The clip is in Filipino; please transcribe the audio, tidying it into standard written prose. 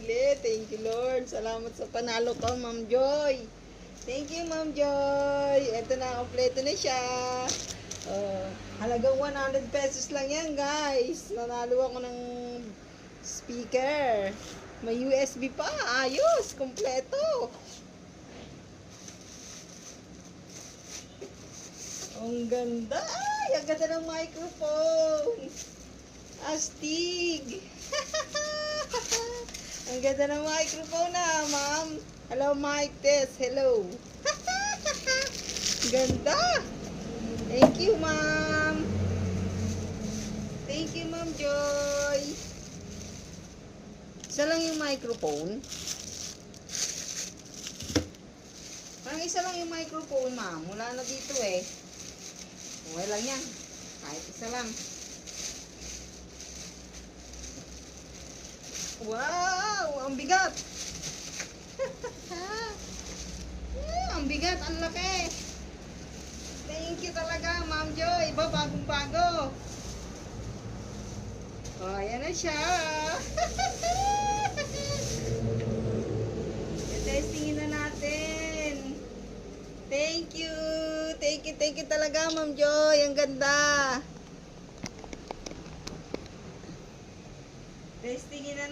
bumili. Thank you, Lord. Salamat sa panalo ko, Ma'am Joy. Thank you, Ma'am Joy. Ito na, kompleto na siya. Halagang 100 pesos lang yan, guys. Nanalo ako ng speaker. May USB pa. Ayos, kompleto. Ang ganda. Ay, ang ganda ng microphone. Astig. Ang ganda ng microphone na, ma'am. Hello, mic test. Hello. Ganda. Thank you, ma'am. Thank you, Ma'am Joy. Isa lang yung microphone. Parang isa lang yung microphone, ma'am. Wala na dito eh. Okay lang yan. Kahit isa lang. Wow! Ang bigat! Ang bigat, ang laki! Thank you talaga, Ma'am Joy. Iba, bagong-bago. Oh, ayan na siya. Testingin na natin. Thank you. Thank you talaga, Ma'am Joy. Ang ganda. Testingin na